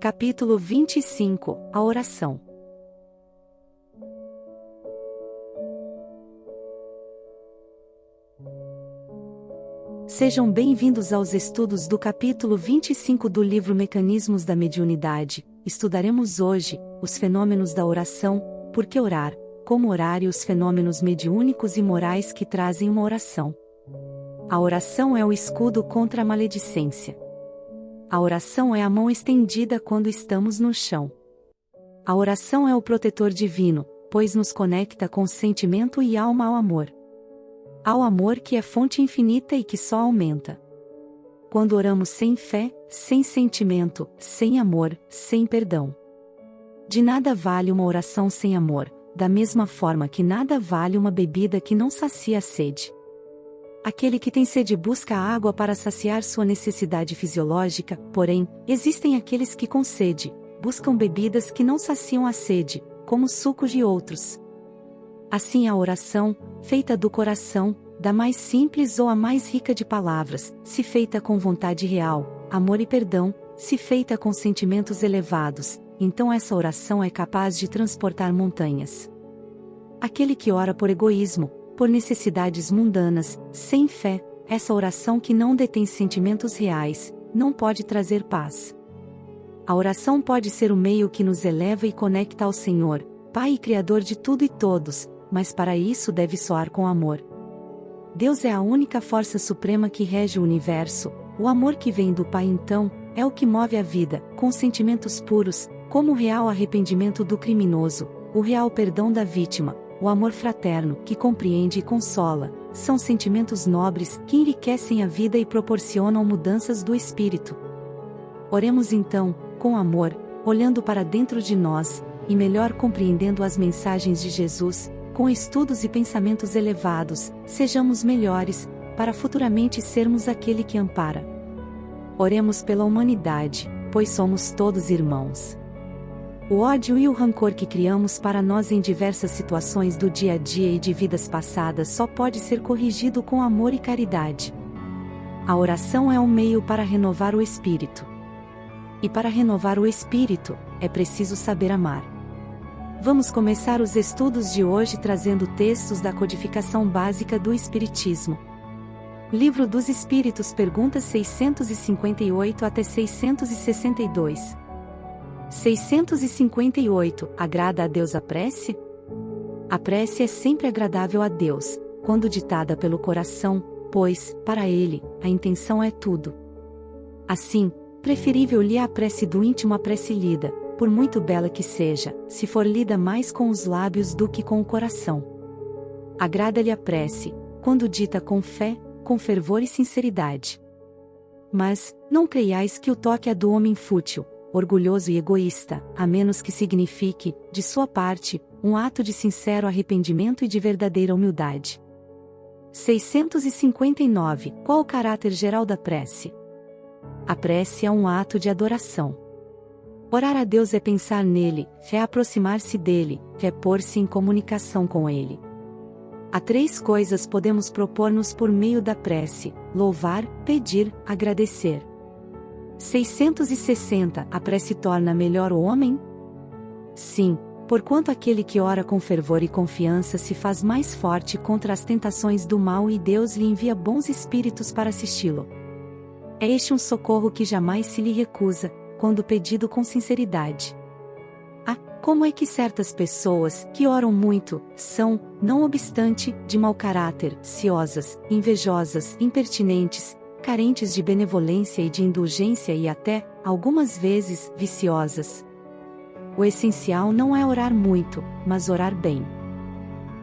Capítulo 25 – A oração. Sejam bem-vindos aos estudos do capítulo 25 do livro Mecanismos da Mediunidade. Estudaremos hoje os fenômenos da oração, por que orar, como orar e os fenômenos mediúnicos e morais que trazem uma oração. A oração é o escudo contra a maledicência. A oração é a mão estendida quando estamos no chão. A oração é o protetor divino, pois nos conecta com sentimento e alma ao amor. Ao amor que é fonte infinita e que só aumenta. Quando oramos sem fé, sem sentimento, sem amor, sem perdão. De nada vale uma oração sem amor, da mesma forma que nada vale uma bebida que não sacia a sede. Aquele que tem sede busca a água para saciar sua necessidade fisiológica, porém, existem aqueles que com sede, buscam bebidas que não saciam a sede, como sucos de outros. Assim a oração, feita do coração, da mais simples ou a mais rica de palavras, se feita com vontade real, amor e perdão, se feita com sentimentos elevados, então essa oração é capaz de transportar montanhas. Aquele que ora por egoísmo, por necessidades mundanas, sem fé, essa oração que não detém sentimentos reais, não pode trazer paz. A oração pode ser o meio que nos eleva e conecta ao Senhor, Pai e Criador de tudo e todos, mas para isso deve soar com amor. Deus é a única força suprema que rege o universo, o amor que vem do Pai então, é o que move a vida, com sentimentos puros, como o real arrependimento do criminoso, o real perdão da vítima, o amor fraterno, que compreende e consola, são sentimentos nobres, que enriquecem a vida e proporcionam mudanças do espírito. Oremos então, com amor, olhando para dentro de nós, e melhor compreendendo as mensagens de Jesus, com estudos e pensamentos elevados, sejamos melhores, para futuramente sermos aquele que ampara. Oremos pela humanidade, pois somos todos irmãos. O ódio e o rancor que criamos para nós em diversas situações do dia a dia e de vidas passadas só pode ser corrigido com amor e caridade. A oração é um meio para renovar o espírito. E para renovar o espírito, é preciso saber amar. Vamos começar os estudos de hoje trazendo textos da codificação básica do Espiritismo. Livro dos Espíritos, perguntas 658 até 662. 658. Agrada a Deus a prece? A prece é sempre agradável a Deus, quando ditada pelo coração, pois, para Ele, a intenção é tudo. Assim, preferível-lhe é a prece do íntimo à prece lida, por muito bela que seja, se for lida mais com os lábios do que com o coração. Agrada-lhe a prece, quando dita com fé, com fervor e sinceridade. Mas, não creiais que o toque é do homem fútil, orgulhoso e egoísta, a menos que signifique, de sua parte, um ato de sincero arrependimento e de verdadeira humildade. 659. Qual o caráter geral da prece? A prece é um ato de adoração. Orar a Deus é pensar nele, é aproximar-se dele, é pôr-se em comunicação com ele. Há três coisas podemos propor-nos por meio da prece: louvar, pedir, agradecer. 660. A prece torna melhor o homem? Sim, porquanto aquele que ora com fervor e confiança se faz mais forte contra as tentações do mal e Deus lhe envia bons espíritos para assisti-lo. É este um socorro que jamais se lhe recusa, quando pedido com sinceridade. Ah, como é que certas pessoas, que oram muito, são, não obstante, de mau caráter, ciosas, invejosas, impertinentes, carentes de benevolência e de indulgência e até, algumas vezes, viciosas. O essencial não é orar muito, mas orar bem.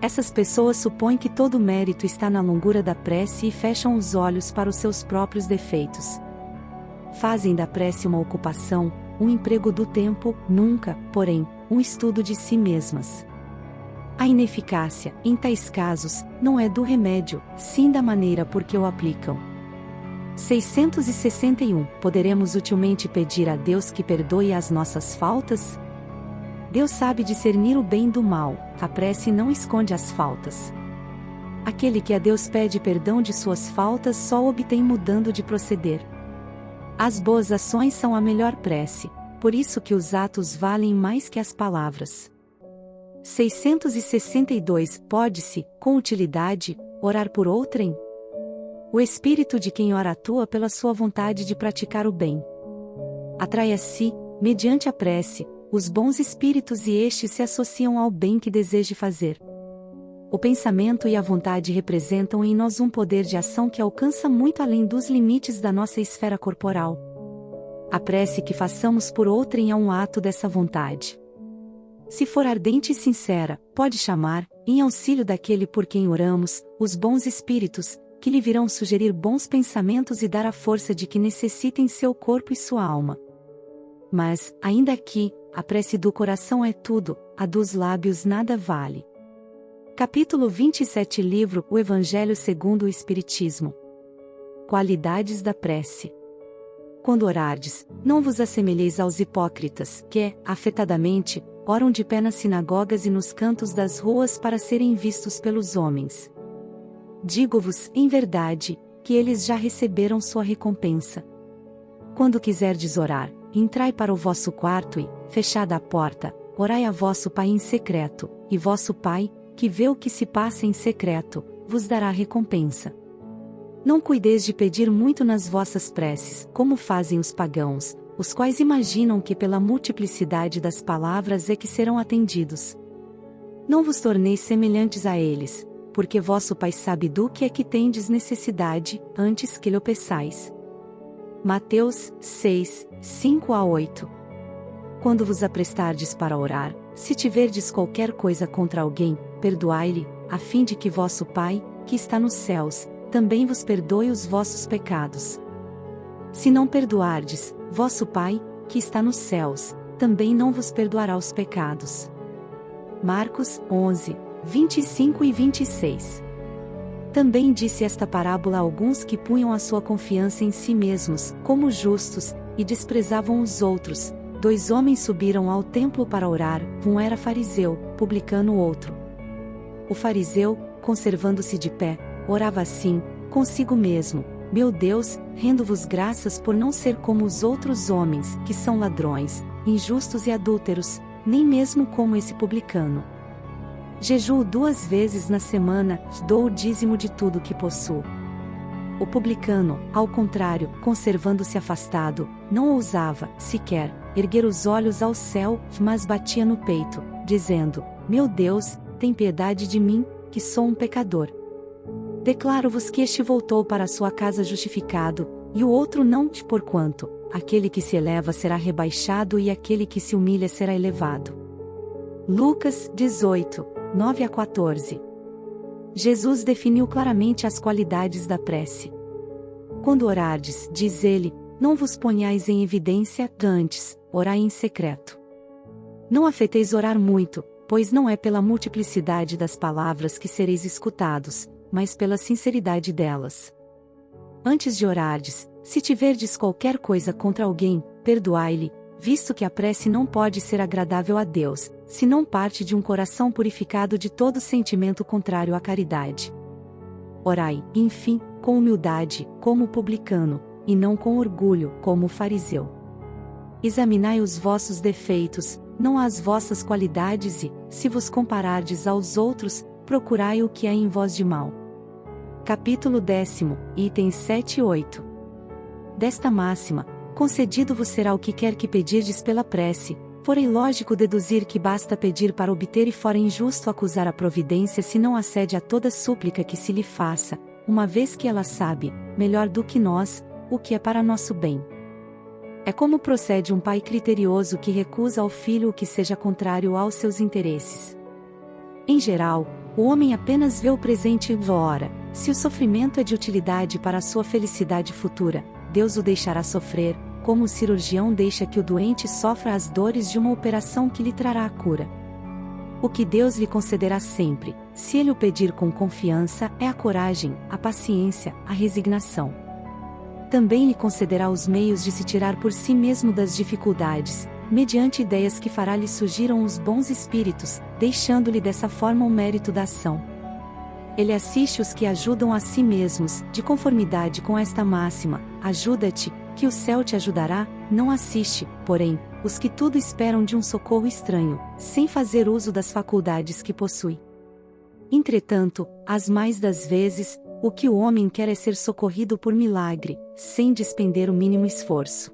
Essas pessoas supõem que todo o mérito está na longura da prece e fecham os olhos para os seus próprios defeitos. Fazem da prece uma ocupação, um emprego do tempo, nunca, porém, um estudo de si mesmas. A ineficácia, em tais casos, não é do remédio, sim da maneira por que o aplicam. 661. Poderemos utilmente pedir a Deus que perdoe as nossas faltas? Deus sabe discernir o bem do mal, a prece não esconde as faltas. Aquele que a Deus pede perdão de suas faltas só obtém mudando de proceder. As boas ações são a melhor prece, por isso que os atos valem mais que as palavras. 662 Pode-se, com utilidade, orar por outrem? O espírito de quem ora atua pela sua vontade de praticar o bem. Atrai a si, mediante a prece, os bons espíritos e estes se associam ao bem que deseje fazer. O pensamento e a vontade representam em nós um poder de ação que alcança muito além dos limites da nossa esfera corporal. A prece que façamos por outrem é um ato dessa vontade. Se for ardente e sincera, pode chamar, em auxílio daquele por quem oramos, os bons espíritos, que lhe virão sugerir bons pensamentos e dar a força de que necessita em seu corpo e sua alma. Mas, ainda aqui, a prece do coração é tudo, a dos lábios nada vale. Capítulo 27 Livro O Evangelho segundo o Espiritismo. Qualidades da prece. Quando orardes, não vos assemelheis aos hipócritas, que, afetadamente, oram de pé nas sinagogas e nos cantos das ruas para serem vistos pelos homens. Digo-vos, em verdade, que eles já receberam sua recompensa. Quando quiserdes orar, entrai para o vosso quarto e, fechada a porta, orai a vosso Pai em secreto, e vosso Pai, que vê o que se passa em secreto, vos dará recompensa. Não cuideis de pedir muito nas vossas preces, como fazem os pagãos, os quais imaginam que pela multiplicidade das palavras é que serão atendidos. Não vos torneis semelhantes a eles, porque vosso Pai sabe do que é que tendes necessidade, antes que lhe o peçais. Mateus 6, 5-8. Quando vos aprestardes para orar, se tiverdes qualquer coisa contra alguém, perdoai-lhe, a fim de que vosso Pai, que está nos céus, também vos perdoe os vossos pecados. Se não perdoardes, vosso Pai, que está nos céus, também não vos perdoará os pecados. Marcos 11, 25 e 26. Também disse esta parábola a alguns que punham a sua confiança em si mesmos, como justos, e desprezavam os outros. 2 homens subiram ao templo para orar, um era fariseu, publicano o outro. O fariseu, conservando-se de pé, orava assim, consigo mesmo: Meu Deus, rendo-vos graças por não ser como os outros homens, que são ladrões, injustos e adúlteros, nem mesmo como esse publicano. Jejuo 2 vezes na semana, dou o dízimo de tudo que possuo. O publicano, ao contrário, conservando-se afastado, não ousava, sequer, erguer os olhos ao céu, mas batia no peito, dizendo: Meu Deus, tem piedade de mim, que sou um pecador. Declaro-vos que este voltou para a sua casa justificado, e o outro não, porquanto, aquele que se eleva será rebaixado e aquele que se humilha será elevado. Lucas 18, 9-14. Jesus definiu claramente as qualidades da prece. Quando orardes, diz ele, não vos ponhais em evidência, antes, orai em secreto. Não afeteis orar muito, pois não é pela multiplicidade das palavras que sereis escutados, mas pela sinceridade delas. Antes de orardes, se tiverdes qualquer coisa contra alguém, perdoai-lhe, visto que a prece não pode ser agradável a Deus, se não parte de um coração purificado de todo sentimento contrário à caridade. Orai, enfim, com humildade, como o publicano, e não com orgulho, como o fariseu. Examinai os vossos defeitos, não as vossas qualidades e, se vos comparardes aos outros, procurai o que há em vós de mal. Capítulo 10, itens 7 e 8. Desta máxima, concedido-vos será o que quer que pedirdes pela prece, porém lógico deduzir que basta pedir para obter e fora injusto acusar a providência se não acede a toda súplica que se lhe faça, uma vez que ela sabe, melhor do que nós, o que é para nosso bem. É como procede um pai criterioso que recusa ao filho o que seja contrário aos seus interesses. Em geral, o homem apenas vê o presente e ora, se o sofrimento é de utilidade para a sua felicidade futura, Deus o deixará sofrer, como o cirurgião deixa que o doente sofra as dores de uma operação que lhe trará a cura. O que Deus lhe concederá sempre, se ele o pedir com confiança, é a coragem, a paciência, a resignação. Também lhe concederá os meios de se tirar por si mesmo das dificuldades, mediante ideias que fará-lhe surgiram os bons espíritos, deixando-lhe dessa forma o mérito da ação. Ele assiste os que ajudam a si mesmos, de conformidade com esta máxima: ajuda-te, que o céu te ajudará, não assiste, porém, os que tudo esperam de um socorro estranho, sem fazer uso das faculdades que possui. Entretanto, as mais das vezes, o que o homem quer é ser socorrido por milagre, sem despender o mínimo esforço.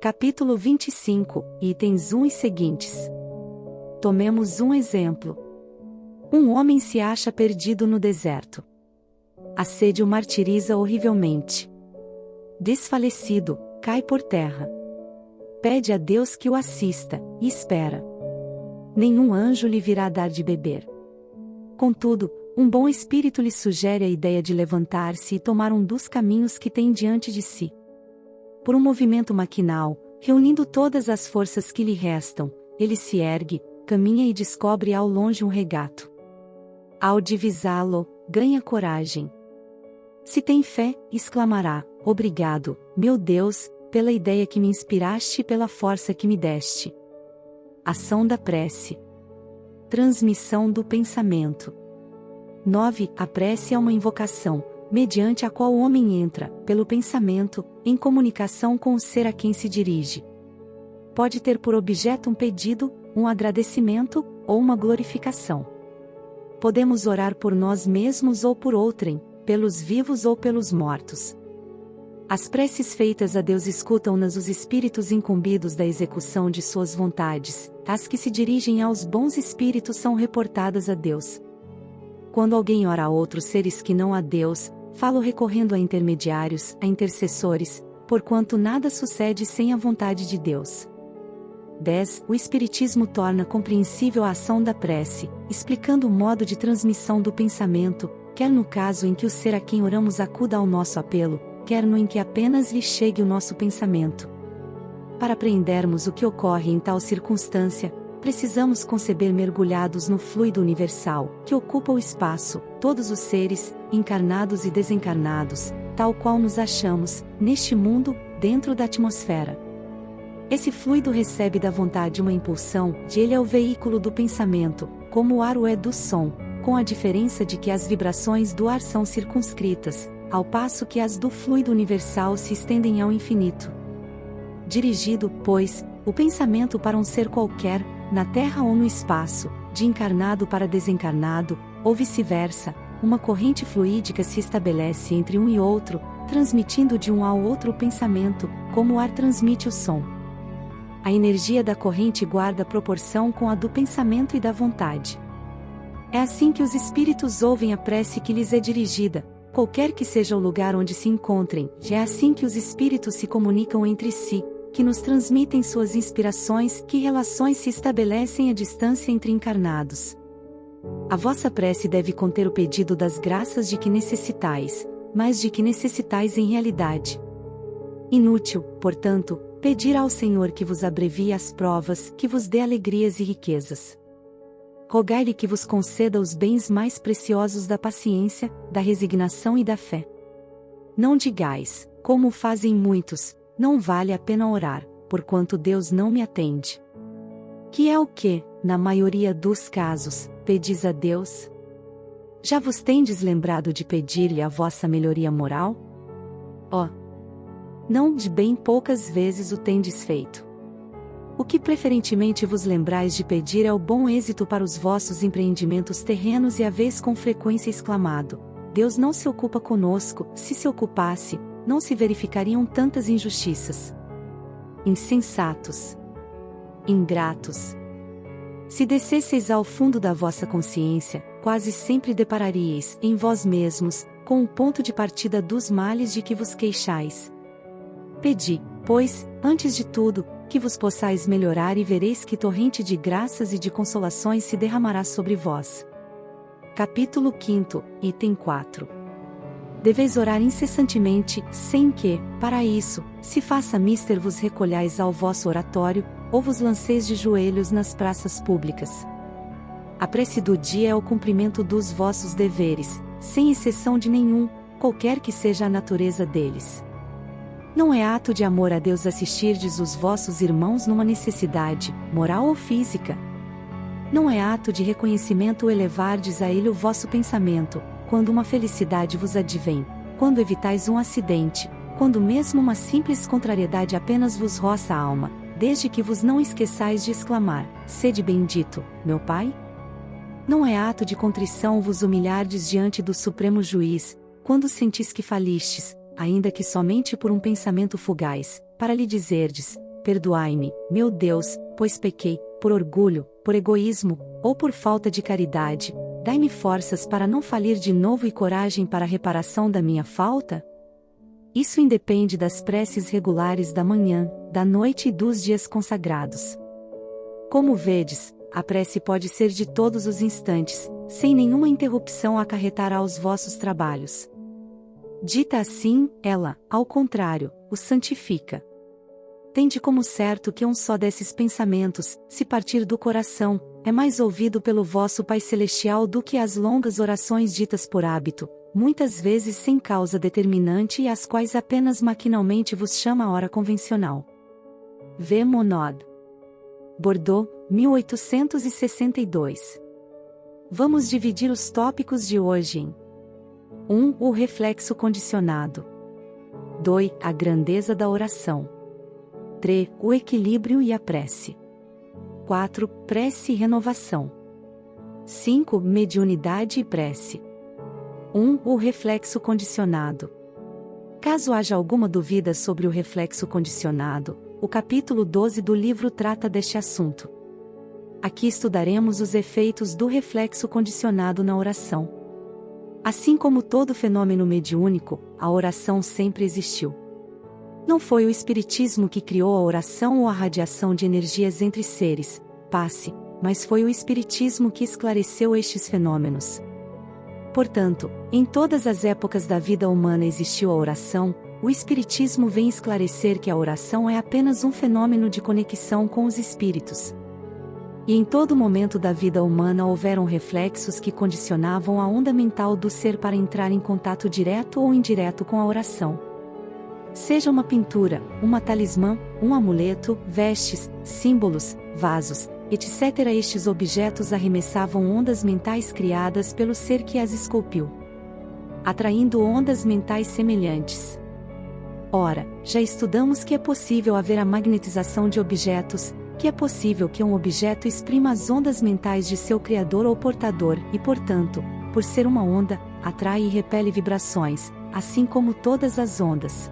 Capítulo 25, itens 1 e seguintes. Tomemos um exemplo. Um homem se acha perdido no deserto. A sede o martiriza horrivelmente. Desfalecido, cai por terra. Pede a Deus que o assista, e espera. Nenhum anjo lhe virá dar de beber. Contudo, um bom espírito lhe sugere a ideia de levantar-se e tomar um dos caminhos que tem diante de si. Por um movimento maquinal, reunindo todas as forças que lhe restam, ele se ergue, caminha e descobre ao longe um regato. Ao divisá-lo, ganha coragem. Se tem fé, exclamará: obrigado, meu Deus, pela ideia que me inspiraste e pela força que me deste. Ação da prece. Transmissão do pensamento. 9. A prece é uma invocação, mediante a qual o homem entra, pelo pensamento, em comunicação com o ser a quem se dirige. Pode ter por objeto um pedido, um agradecimento, ou uma glorificação. Podemos orar por nós mesmos ou por outrem, pelos vivos ou pelos mortos. As preces feitas a Deus escutam-nas os espíritos incumbidos da execução de suas vontades, as que se dirigem aos bons espíritos são reportadas a Deus. Quando alguém ora a outros seres que não a Deus, falo recorrendo a intermediários, a intercessores, porquanto nada sucede sem a vontade de Deus. 10. O Espiritismo torna compreensível a ação da prece, explicando o modo de transmissão do pensamento, quer no caso em que o ser a quem oramos acuda ao nosso apelo, quer no em que apenas lhe chegue o nosso pensamento. Para apreendermos o que ocorre em tal circunstância, precisamos conceber mergulhados no fluido universal, que ocupa o espaço, todos os seres, encarnados e desencarnados, tal qual nos achamos, neste mundo, dentro da atmosfera. Esse fluido recebe da vontade uma impulsão, ele é o veículo do pensamento, como o ar o é do som, com a diferença de que as vibrações do ar são circunscritas, ao passo que as do fluido universal se estendem ao infinito. Dirigido, pois, o pensamento para um ser qualquer, na terra ou no espaço, de encarnado para desencarnado, ou vice-versa, uma corrente fluídica se estabelece entre um e outro, transmitindo de um ao outro o pensamento, como o ar transmite o som. A energia da corrente guarda proporção com a do pensamento e da vontade. É assim que os espíritos ouvem a prece que lhes é dirigida, qualquer que seja o lugar onde se encontrem, é assim que os espíritos se comunicam entre si, que nos transmitem suas inspirações, que relações se estabelecem à distância entre encarnados. A vossa prece deve conter o pedido das graças de que necessitais, mas de que necessitais em realidade. Inútil, portanto, pedir ao Senhor que vos abrevie as provas, que vos dê alegrias e riquezas. Rogai-lhe que vos conceda os bens mais preciosos da paciência, da resignação e da fé. Não digais, como fazem muitos, não vale a pena orar, porquanto Deus não me atende. Que é o que, na maioria dos casos, pedis a Deus? Já vos tendes lembrado de pedir-lhe a vossa melhoria moral? Ó! Não de bem poucas vezes o tendes feito. O que preferentemente vos lembrais de pedir é o bom êxito para os vossos empreendimentos terrenos e haveis com frequência exclamado: Deus não se ocupa conosco, se ocupasse, não se verificariam tantas injustiças. Insensatos. Ingratos. Se descesseis ao fundo da vossa consciência, quase sempre depararíeis, em vós mesmos, com o ponto de partida dos males de que vos queixais. Pedi, pois, antes de tudo, que vos possais melhorar e vereis que torrente de graças e de consolações se derramará sobre vós. Capítulo 5, item 4. Deveis orar incessantemente, sem que, para isso, se faça mister vos recolhais ao vosso oratório, ou vos lanceis de joelhos nas praças públicas. A prece do dia é o cumprimento dos vossos deveres, sem exceção de nenhum, qualquer que seja a natureza deles. Não é ato de amor a Deus assistirdes os vossos irmãos numa necessidade, moral ou física. Não é ato de reconhecimento elevardes a Ele o vosso pensamento, quando uma felicidade vos advém, quando evitais um acidente, quando mesmo uma simples contrariedade apenas vos roça a alma, desde que vos não esqueçais de exclamar: sede bendito, meu Pai? Não é ato de contrição vos humilhardes diante do Supremo Juiz, quando sentis que falistes, ainda que somente por um pensamento fugaz, para lhe dizerdes: perdoai-me, meu Deus, pois pequei, por orgulho, por egoísmo, ou por falta de caridade, dai-me forças para não falir de novo e coragem para a reparação da minha falta? Isso independe das preces regulares da manhã, da noite e dos dias consagrados. Como vedes, a prece pode ser de todos os instantes, sem nenhuma interrupção acarretar aos vossos trabalhos. Dita assim, ela, ao contrário, os santifica. Tende como certo que um só desses pensamentos, se partir do coração, é mais ouvido pelo vosso Pai Celestial do que as longas orações ditas por hábito, muitas vezes sem causa determinante e as quais apenas maquinalmente vos chama a hora convencional. V. Monod. Bordeaux, 1862. Vamos dividir os tópicos de hoje em 1. O reflexo condicionado. 2. A grandeza da oração. 3. O equilíbrio e a prece. 4. Prece e renovação. 5. Mediunidade e prece. 1. O reflexo condicionado. Caso haja alguma dúvida sobre o reflexo condicionado, o capítulo 12 do livro trata deste assunto. Aqui estudaremos os efeitos do reflexo condicionado na oração. Assim como todo fenômeno mediúnico, a oração sempre existiu. Não foi o Espiritismo que criou a oração ou a radiação de energias entre seres, passe, mas foi o Espiritismo que esclareceu estes fenômenos. Portanto, em todas as épocas da vida humana existiu a oração, o Espiritismo vem esclarecer que a oração é apenas um fenômeno de conexão com os espíritos. E em todo momento da vida humana houveram reflexos que condicionavam a onda mental do ser para entrar em contato direto ou indireto com a oração. Seja uma pintura, uma talismã, um amuleto, vestes, símbolos, vasos, etc. Estes objetos arremessavam ondas mentais criadas pelo ser que as esculpiu, atraindo ondas mentais semelhantes. Ora, já estudamos que é possível haver a magnetização de objetos, que é possível que um objeto exprima as ondas mentais de seu criador ou portador e, portanto, por ser uma onda, atrai e repele vibrações, assim como todas as ondas.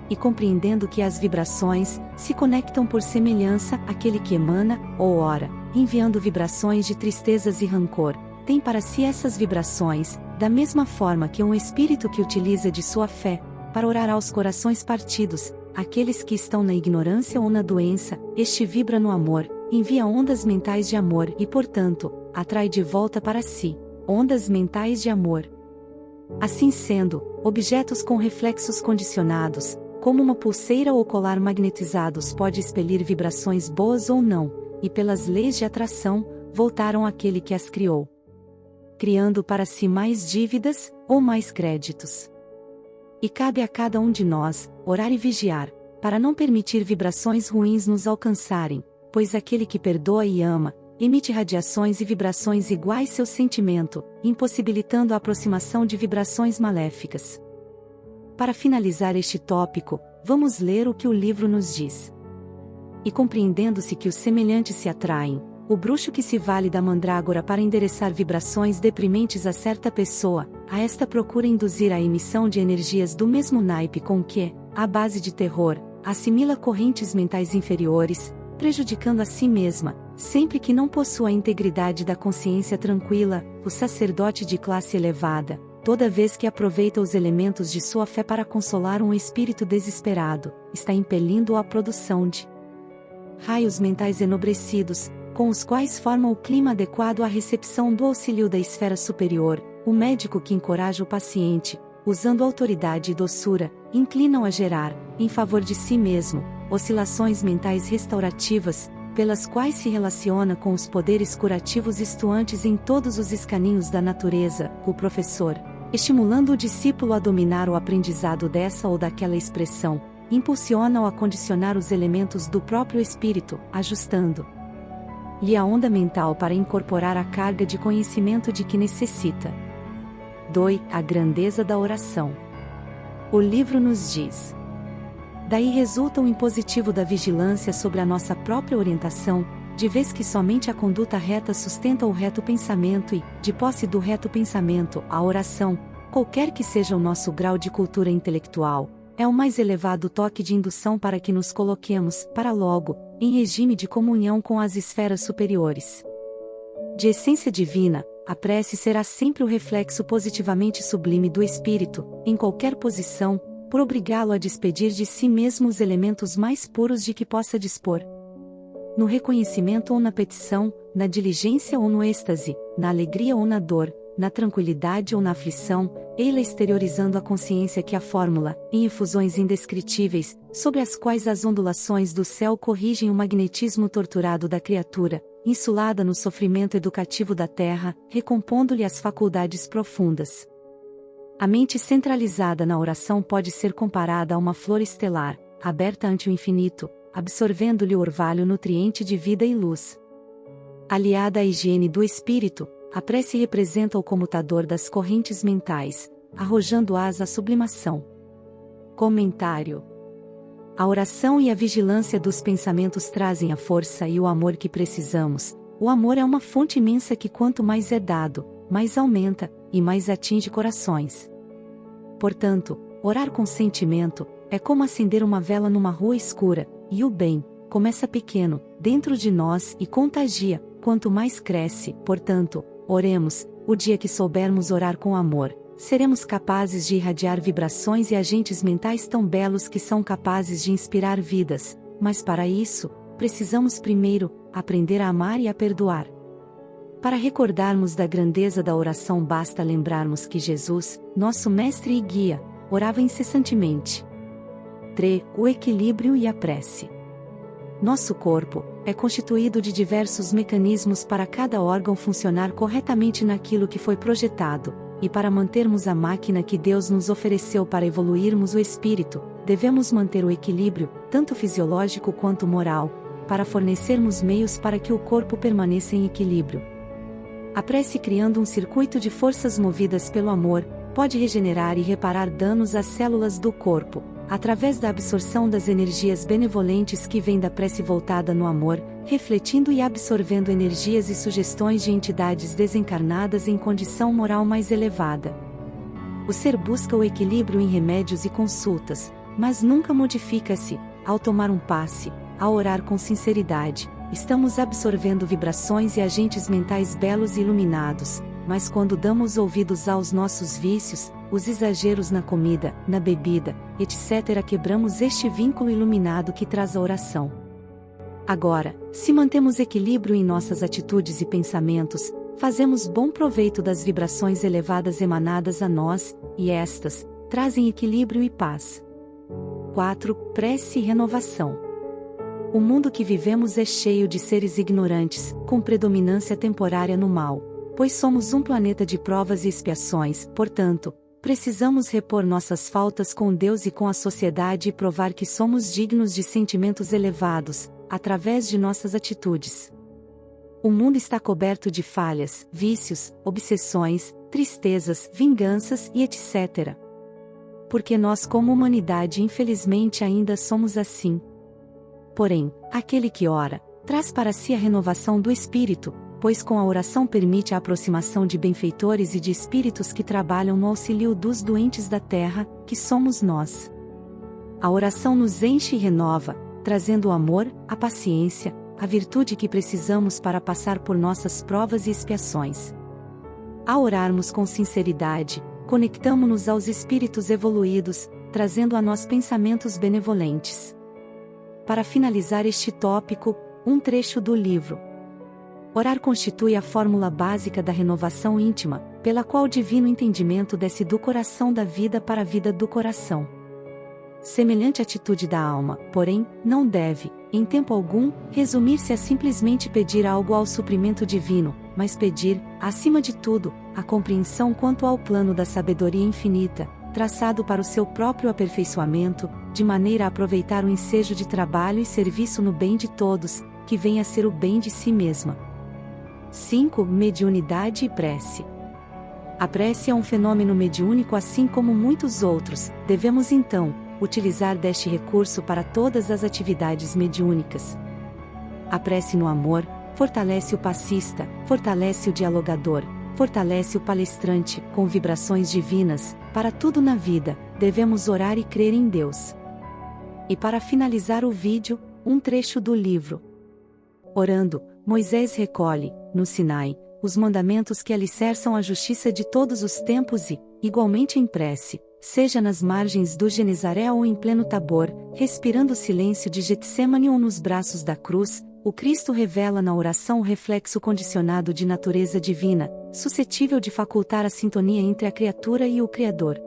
E compreendendo que as vibrações se conectam por semelhança àquele que emana, ou ora, enviando vibrações de tristezas e rancor, tem para si essas vibrações, da mesma forma que um espírito que utiliza de sua fé, para orar aos corações partidos, aqueles que estão na ignorância ou na doença, este vibra no amor, envia ondas mentais de amor e, portanto, atrai de volta para si, ondas mentais de amor. Assim sendo, objetos com reflexos condicionados, como uma pulseira ou colar magnetizados pode expelir vibrações boas ou não, e pelas leis de atração, voltaram àquele que as criou, criando para si mais dívidas, ou mais créditos. E cabe a cada um de nós, orar e vigiar, para não permitir vibrações ruins nos alcançarem, pois aquele que perdoa e ama, emite radiações e vibrações iguais seu sentimento, impossibilitando a aproximação de vibrações maléficas. Para finalizar este tópico, vamos ler o que o livro nos diz. E compreendendo-se que os semelhantes se atraem, o bruxo que se vale da mandrágora para endereçar vibrações deprimentes a certa pessoa, a esta procura induzir a emissão de energias do mesmo naipe com que, à base de terror, assimila correntes mentais inferiores, prejudicando a si mesma, sempre que não possua a integridade da consciência tranquila, o sacerdote de classe elevada, toda vez que aproveita os elementos de sua fé para consolar um espírito desesperado, está impelindo-o à produção de raios mentais enobrecidos, com os quais forma o clima adequado à recepção do auxílio da esfera superior. O médico que encoraja o paciente, usando autoridade e doçura, inclinam a gerar, em favor de si mesmo, oscilações mentais restaurativas, pelas quais se relaciona com os poderes curativos estuantes em todos os escaninhos da natureza. O professor, estimulando o discípulo a dominar o aprendizado dessa ou daquela expressão, impulsiona-o a condicionar os elementos do próprio espírito, ajustando-lhe a onda mental para incorporar a carga de conhecimento de que necessita. 2. A grandeza da oração. O livro nos diz. Daí resulta o impositivo da vigilância sobre a nossa própria orientação, de vez que somente a conduta reta sustenta o reto pensamento e, de posse do reto pensamento, a oração, qualquer que seja o nosso grau de cultura intelectual, é o mais elevado toque de indução para que nos coloquemos, para logo, em regime de comunhão com as esferas superiores. De essência divina, a prece será sempre o reflexo positivamente sublime do espírito, em qualquer posição, por obrigá-lo a despedir de si mesmo os elementos mais puros de que possa dispor. No reconhecimento ou na petição, na diligência ou no êxtase, na alegria ou na dor, na tranquilidade ou na aflição, ei-la exteriorizando a consciência que a fórmula, em efusões indescritíveis, sobre as quais as ondulações do céu corrigem o magnetismo torturado da criatura, insulada no sofrimento educativo da terra, recompondo-lhe as faculdades profundas. A mente centralizada na oração pode ser comparada a uma flor estelar, aberta ante o infinito, absorvendo-lhe o orvalho nutriente de vida e luz. Aliada à higiene do espírito, a prece representa o comutador das correntes mentais, arrojando-as à sublimação. Comentário. A oração e a vigilância dos pensamentos trazem a força e o amor que precisamos. O amor é uma fonte imensa que quanto mais é dado, mais aumenta, e mais atinge corações. Portanto, orar com sentimento, é como acender uma vela numa rua escura, e o bem, começa pequeno, dentro de nós e contagia, quanto mais cresce. Portanto, oremos, o dia que soubermos orar com amor, seremos capazes de irradiar vibrações e agentes mentais tão belos que são capazes de inspirar vidas, mas para isso, precisamos primeiro, aprender a amar e a perdoar. Para recordarmos da grandeza da oração basta lembrarmos que Jesus, nosso mestre e guia, orava incessantemente. 3. O equilíbrio e a prece. Nosso corpo é constituído de diversos mecanismos para cada órgão funcionar corretamente naquilo que foi projetado, e para mantermos a máquina que Deus nos ofereceu para evoluirmos o espírito, devemos manter o equilíbrio, tanto fisiológico quanto moral, para fornecermos meios para que o corpo permaneça em equilíbrio. A prece, criando um circuito de forças movidas pelo amor, pode regenerar e reparar danos às células do corpo, através da absorção das energias benevolentes que vêm da prece voltada no amor, refletindo e absorvendo energias e sugestões de entidades desencarnadas em condição moral mais elevada. O ser busca o equilíbrio em remédios e consultas, mas nunca modifica-se. Ao tomar um passe, ao orar com sinceridade, estamos absorvendo vibrações e agentes mentais belos e iluminados, mas quando damos ouvidos aos nossos vícios, os exageros na comida, na bebida, etc., quebramos este vínculo iluminado que traz a oração. Agora, se mantemos equilíbrio em nossas atitudes e pensamentos, fazemos bom proveito das vibrações elevadas emanadas a nós, e estas trazem equilíbrio e paz. 4. Prece e renovação. O mundo que vivemos é cheio de seres ignorantes, com predominância temporária no mal, pois somos um planeta de provas e expiações. Portanto, precisamos repor nossas faltas com Deus e com a sociedade e provar que somos dignos de sentimentos elevados, através de nossas atitudes. O mundo está coberto de falhas, vícios, obsessões, tristezas, vinganças e etc. Porque nós, como humanidade, infelizmente ainda somos assim. Porém, aquele que ora, traz para si a renovação do espírito, pois com a oração permite a aproximação de benfeitores e de espíritos que trabalham no auxílio dos doentes da terra, que somos nós. A oração nos enche e renova, trazendo o amor, a paciência, a virtude que precisamos para passar por nossas provas e expiações. Ao orarmos com sinceridade, conectamo-nos aos espíritos evoluídos, trazendo a nós pensamentos benevolentes. Para finalizar este tópico, um trecho do livro. Orar constitui a fórmula básica da renovação íntima, pela qual o divino entendimento desce do coração da vida para a vida do coração. Semelhante atitude da alma, porém, não deve, em tempo algum, resumir-se a simplesmente pedir algo ao suprimento divino, mas pedir, acima de tudo, a compreensão quanto ao plano da sabedoria infinita, traçado para o seu próprio aperfeiçoamento, de maneira a aproveitar o ensejo de trabalho e serviço no bem de todos, que venha a ser o bem de si mesma. 5. Mediunidade e prece. A prece é um fenômeno mediúnico assim como muitos outros, devemos então utilizar deste recurso para todas as atividades mediúnicas. A prece no amor fortalece o passista, fortalece o dialogador, fortalece o palestrante, com vibrações divinas. Para tudo na vida, devemos orar e crer em Deus. E para finalizar o vídeo, um trecho do livro. Orando, Moisés recolhe, no Sinai, os mandamentos que alicerçam a justiça de todos os tempos e, igualmente em prece, seja nas margens do Genezaré ou em pleno Tabor, respirando o silêncio de Getsêmani ou nos braços da cruz, o Cristo revela na oração o reflexo condicionado de natureza divina, suscetível de facultar a sintonia entre a criatura e o Criador.